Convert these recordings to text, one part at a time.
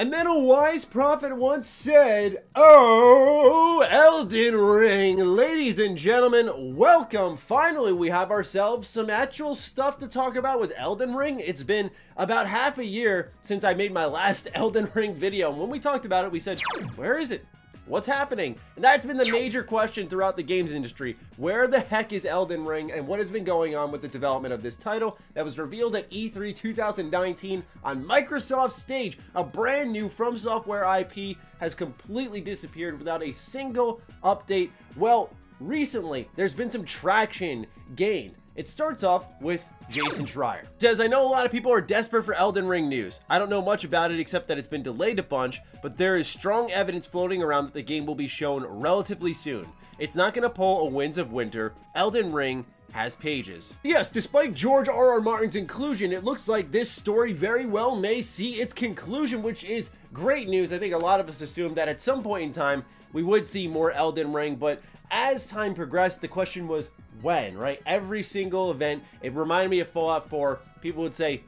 And then a wise prophet once said, "Oh, Elden Ring." Ladies and gentlemen, welcome. Finally, we have ourselves some actual stuff to talk about with Elden Ring. It's been about half a year since I made my last Elden Ring video. And when we talked about it, we said, where is it? What's happening? And that's been the major question throughout the games industry. Where the heck is Elden Ring, and what has been going on with the development of this title that was revealed at E3 2019 on Microsoft's stage? A brand new From Software IP has completely disappeared without a single update. Well, recently, there's been some traction gained. It starts off with Jason Schreier. Says, "I know a lot of people are desperate for Elden Ring news. I don't know much about it except that it's been delayed a bunch, but there is strong evidence floating around that the game will be shown relatively soon. It's not going to pull a Winds of Winter. Elden Ring has pages." Yes, despite George R.R. Martin's inclusion, it looks like this story very well may see its conclusion, which is great news. I think a lot of us assumed that at some point in time, we would see more Elden Ring, but as time progressed, the question was when, right? Every single event, it reminded me of Fallout 4. People would say,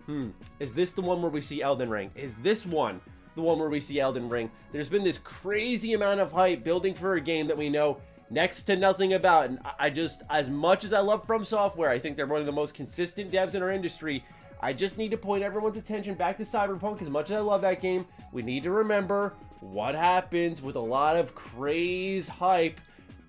is this the one where we see Elden Ring? Is this one the one where we see Elden Ring? There's been this crazy amount of hype building for a game that we know next to nothing about, and I just, as much as I love From Software, I think they're one of the most consistent devs in our industry. I just need to point everyone's attention back to Cyberpunk. As much as I love that game, we need to remember what happens with a lot of craze hype.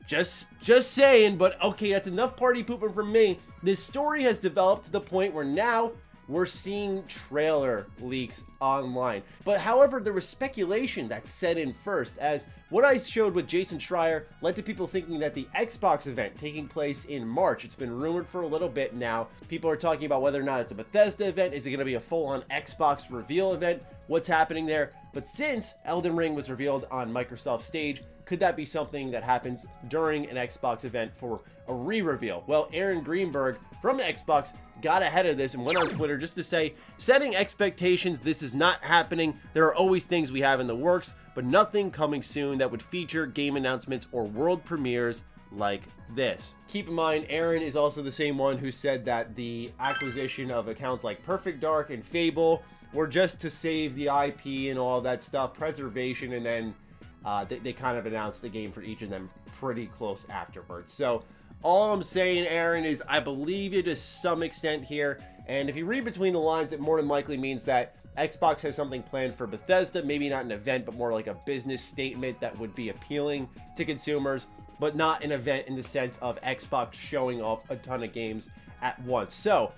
Just saying, but okay, that's enough party pooping from me. This story has developed to the point where now we're seeing trailer leaks online. But however, there was speculation that set in first, as what I showed with Jason Schreier led to people thinking that the Xbox event taking place in March, it's been rumored for a little bit now. People are talking about whether or not it's a Bethesda event. Is it going to be a full-on Xbox reveal event? What's happening there? But since Elden Ring was revealed on Microsoft's stage, could that be something that happens during an Xbox event for a re-reveal? Well, Aaron Greenberg from Xbox got ahead of this and went on Twitter just to say, setting expectations, this is not happening. There are always things we have in the works, but nothing coming soon that would feature game announcements or world premieres like this. Keep in mind, Aaron is also the same one who said that the acquisition of accounts like Perfect Dark and Fable were just to save the IP and all that stuff, preservation, and then they kind of announced the game for each of them pretty close afterwards. So all I'm saying, Aaron, is I believe you to some extent here. And if you read between the lines, it more than likely means that Xbox has something planned for Bethesda. Maybe not an event, but more like a business statement that would be appealing to consumers, but not an event in the sense of Xbox showing off a ton of games at once. So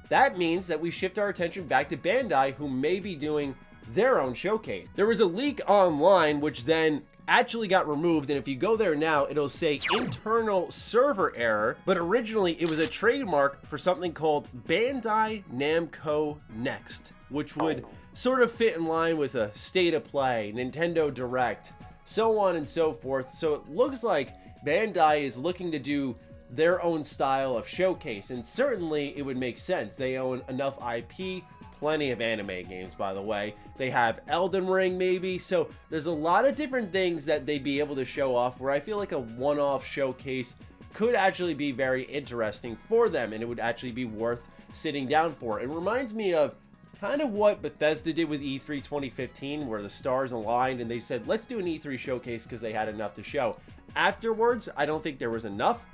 that means that we shift our attention back to Bandai, who may be doing their own showcase. There was a leak online which then actually got removed, and if you go there now, it'll say internal server error, but originally it was a trademark for something called Bandai Namco Next, which would sort of fit in line with a State of Play, Nintendo Direct, so on and so forth. So it looks like Bandai is looking to do their own style of showcase, and certainly it would make sense. They own enough IP, plenty of anime games, by the way. They have Elden Ring, maybe. So there's a lot of different things that they'd be able to show off where I feel like a one-off showcase could actually be very interesting for them, and it would actually be worth sitting down for. It reminds me of kind of what Bethesda did with E3 2015, where the stars aligned and they said, let's do an E3 showcase because they had enough to show. Afterwards, I don't think there was enough.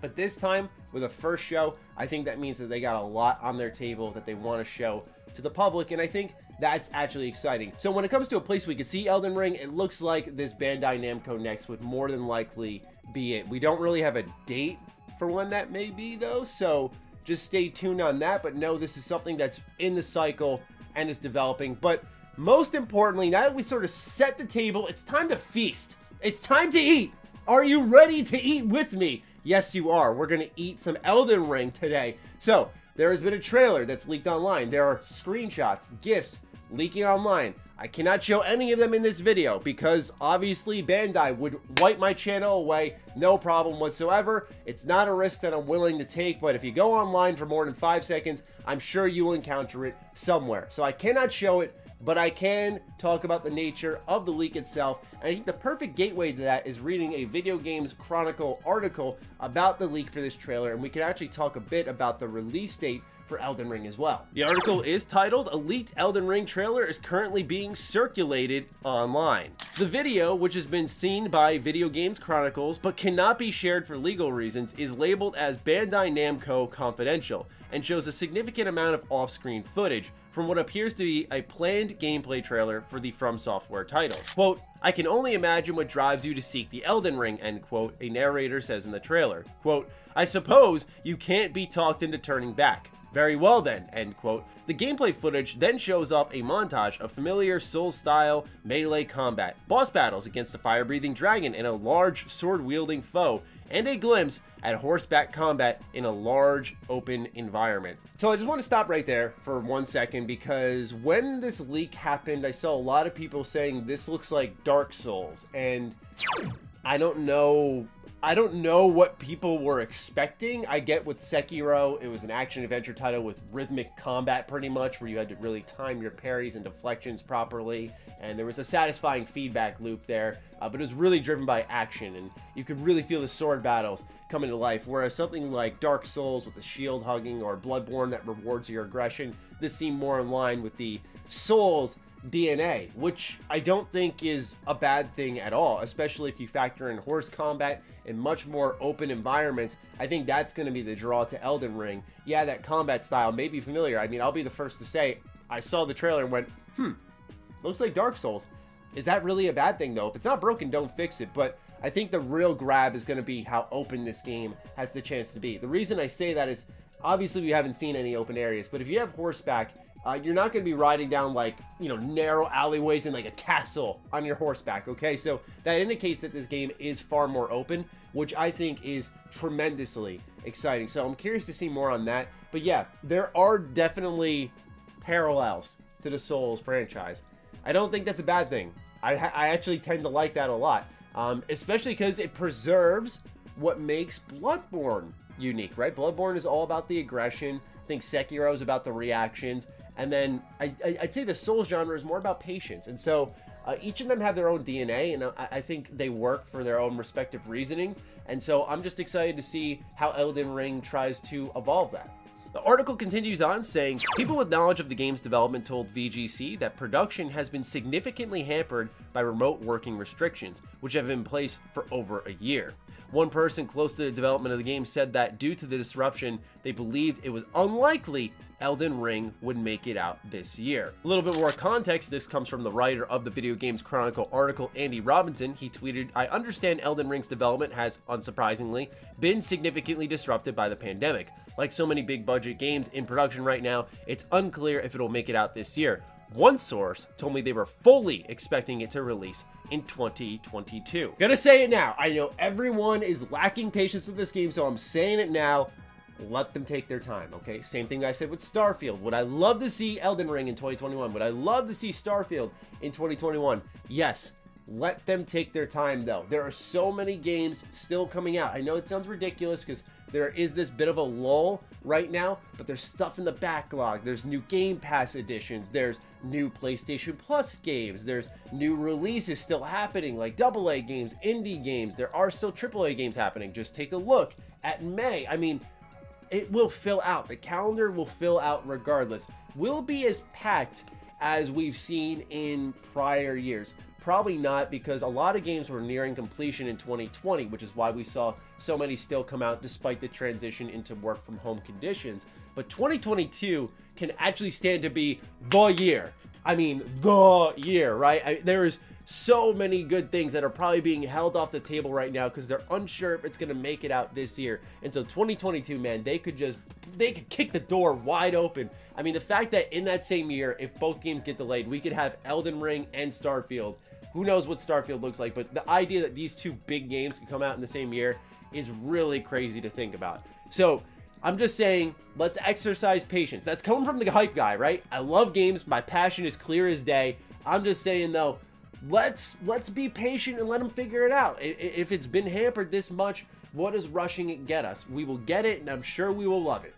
But this time, with a first show, I think that means that they got a lot on their table that they want to show to the public, and I think that's actually exciting. So when it comes to a place we could see Elden Ring, it looks like this Bandai Namco Next would more than likely be it. We don't really have a date for when that may be, though, so just stay tuned on that. But no, this is something that's in the cycle and is developing. But most importantly, now that we sort of set the table, it's time to feast. It's time to eat. Are you ready to eat with me? Yes, you are. We're going to eat some Elden Ring today. So, there has been a trailer that's leaked online. There are screenshots, GIFs leaking online. I cannot show any of them in this video because obviously Bandai would wipe my channel away, no problem whatsoever. It's not a risk that I'm willing to take, but if you go online for more than 5 seconds, I'm sure you will encounter it somewhere. So I cannot show it, but I can talk about the nature of the leak itself. And I think the perfect gateway to that is reading a Video Games Chronicle article about the leak for this trailer, and we can actually talk a bit about the release date for Elden Ring as well. The article is titled, "A leaked Elden Ring trailer is currently being circulated online." The video, which has been seen by Video Games Chronicles but cannot be shared for legal reasons, is labeled as Bandai Namco Confidential and shows a significant amount of off-screen footage from what appears to be a planned gameplay trailer for the From Software title. Quote, "I can only imagine what drives you to seek the Elden Ring," end quote, a narrator says in the trailer. Quote, "I suppose you can't be talked into turning back. Very well then," end quote. The gameplay footage then shows off a montage of familiar Souls-style melee combat, boss battles against a fire-breathing dragon and a large sword-wielding foe, and a glimpse at horseback combat in a large open environment. So I just want to stop right there for 1 second, because when this leak happened, I saw a lot of people saying this looks like Dark Souls, and I don't know what people were expecting. I get with Sekiro, it was an action-adventure title with rhythmic combat pretty much, where you had to really time your parries and deflections properly, and there was a satisfying feedback loop there, but it was really driven by action, and you could really feel the sword battles come into life, whereas something like Dark Souls with the shield hugging or Bloodborne that rewards your aggression, this seemed more in line with the Souls DNA, which I don't think is a bad thing at all, especially if you factor in horse combat and much more open environments. I think that's going to be the draw to Elden Ring. Yeah, that combat style may be familiar. I mean, I'll be the first to say, I saw the trailer and went, looks like Dark Souls. Is that really a bad thing, though? If it's not broken, don't fix it. But I think the real grab is going to be how open this game has the chance to be. The reason I say that is, obviously we haven't seen any open areas, but if you have horseback, you're not going to be riding down, like, you know, narrow alleyways in like a castle on your horseback, okay? So that indicates that this game is far more open, which I think is tremendously exciting. So I'm curious to see more on that. But yeah, there are definitely parallels to the Souls franchise. I don't think that's a bad thing. I actually tend to like that a lot, especially because it preserves what makes Bloodborne unique, right? Bloodborne is all about the aggression. I think Sekiro is about the reactions. And then I'd say the Souls genre is more about patience. And so each of them have their own DNA, and I think they work for their own respective reasonings. And so I'm just excited to see how Elden Ring tries to evolve that. The article continues on saying, "People with knowledge of the game's development told VGC that production has been significantly hampered by remote working restrictions, which have been in place for over a year. One person close to the development of the game said that due to the disruption, they believed it was unlikely Elden Ring would make it out this year." A little bit more context, this comes from the writer of the Video Games Chronicle article, Andy Robinson. He tweeted, "I understand Elden Ring's development has, unsurprisingly, been significantly disrupted by the pandemic. Like so many big budget games in production right now, it's unclear if it'll make it out this year. One source told me they were fully expecting it to release in 2022. Gonna say it now. I know everyone is lacking patience with this game, so I'm saying it now. Let them take their time, okay? Same thing I said with Starfield. Would I love to see Elden Ring in 2021? Would I love to see Starfield in 2021? Yes. Let them take their time, though. There are so many games still coming out. I know it sounds ridiculous because there is this bit of a lull right now, but there's stuff in the backlog. There's new Game Pass editions. There's new PlayStation Plus games. There's new releases still happening, like AA games, indie games. There are still AAA games happening. Just take a look at May. I mean, it will fill out. The calendar will fill out regardless. Will be as packed as we've seen in prior years. Probably not, because a lot of games were nearing completion in 2020, which is why we saw so many still come out despite the transition into work from home conditions. But 2022 can actually stand to be the year. I mean, the year, right? There is so many good things that are probably being held off the table right now because they're unsure if it's going to make it out this year. And so 2022, man, they could kick the door wide open. I mean, the fact that in that same year, if both games get delayed, we could have Elden Ring and Starfield. Who knows what Starfield looks like, but the idea that these two big games could come out in the same year is really crazy to think about. So I'm just saying, let's exercise patience. That's coming from the hype guy, right? I love games. My passion is clear as day. I'm just saying, though, let's be patient and let them figure it out. If it's been hampered this much, what does rushing it get us? We will get it, and I'm sure we will love it.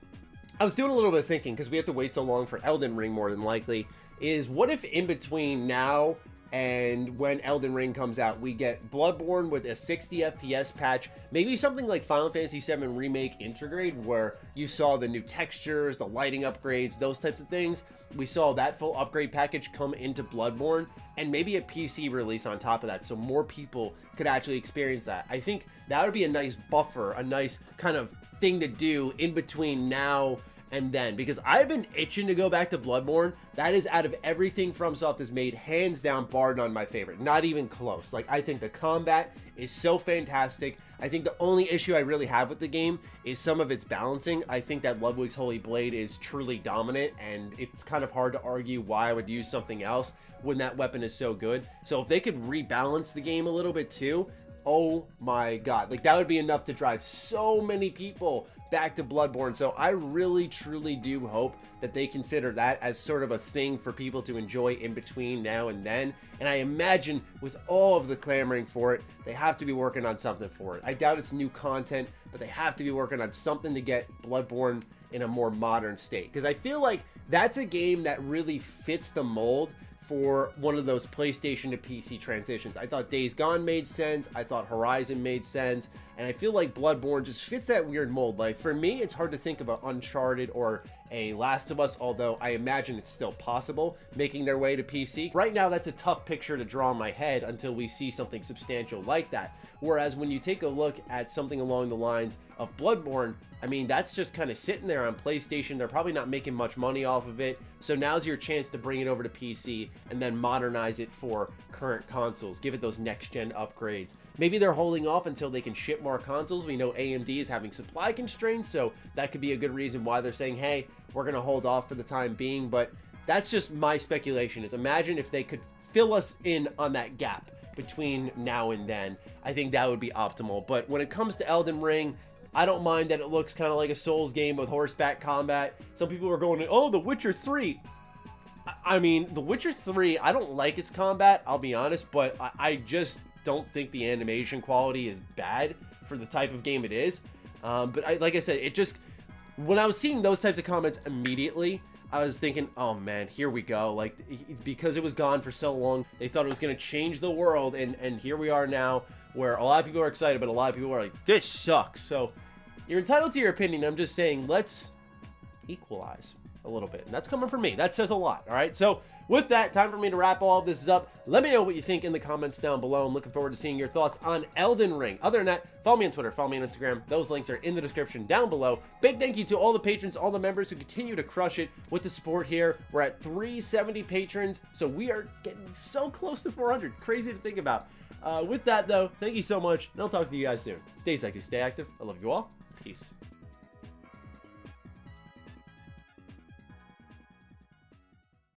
I was doing a little bit of thinking, because we have to wait so long for Elden Ring more than likely, is what if in between now and when Elden Ring comes out, we get Bloodborne with a 60 FPS patch, maybe something like Final Fantasy VII Remake Intergrade, where you saw the new textures, the lighting upgrades, those types of things. We saw that full upgrade package come into Bloodborne, and maybe a PC release on top of that, so more people could actually experience that. I think that would be a nice buffer, a nice kind of thing to do in between now and then, because I've been itching to go back to Bloodborne. That is, out of everything FromSoft has made, hands down, bar none, my favorite. Not even close. Like, I think the combat is so fantastic. I think the only issue I really have with the game is some of its balancing. I think that Ludwig's Holy Blade is truly dominant, and it's kind of hard to argue why I would use something else when that weapon is so good. So if they could rebalance the game a little bit too, oh my god, like that would be enough to drive so many people back to Bloodborne. So I really truly do hope that they consider that as sort of a thing for people to enjoy in between now and then. And I imagine with all of the clamoring for it, they have to be working on something for it. I doubt it's new content, but they have to be working on something to get Bloodborne in a more modern state, because I feel like that's a game that really fits the mold for one of those PlayStation to PC transitions. I thought Days Gone made sense, I thought Horizon made sense, and I feel like Bloodborne just fits that weird mold. Like, for me, it's hard to think of an Uncharted or a Last of Us, although I imagine it's still possible making their way to PC. Right now, that's a tough picture to draw in my head until we see something substantial like that. Whereas when you take a look at something along the lines of Bloodborne, I mean, that's just kind of sitting there on PlayStation. They're probably not making much money off of it. So now's your chance to bring it over to PC and then modernize it for current consoles. Give it those next-gen upgrades. Maybe they're holding off until they can ship more consoles. We know AMD is having supply constraints, so that could be a good reason why they're saying, hey, we're going to hold off for the time being. But that's just my speculation, is imagine if they could fill us in on that gap between now and then. I think that would be optimal. But when it comes to Elden Ring, I don't mind that it looks kind of like a Souls game with horseback combat. Some people are going, oh, The Witcher 3. I mean, The Witcher 3, I don't like its combat, I'll be honest, but I just don't think the animation quality is bad for the type of game it is. But like I said, it just, when I was seeing those types of comments immediately, I was thinking, oh man, here we go. Like, because it was gone for so long, they thought it was going to change the world, and here we are now, where a lot of people are excited, but a lot of people are like, this sucks. So you're entitled to your opinion. I'm just saying, let's equalize a little bit. And that's coming from me. That says a lot. All right. So with that, time for me to wrap all of this up. Let me know what you think in the comments down below. I'm looking forward to seeing your thoughts on Elden Ring. Other than that, follow me on Twitter, follow me on Instagram. Those links are in the description down below. Big thank you to all the patrons, all the members who continue to crush it with the support here. We're at 370 patrons, so we are getting so close to 400. Crazy to think about. With that, though, thank you so much, and I'll talk to you guys soon. Stay sexy, stay active. I love you all. Peace.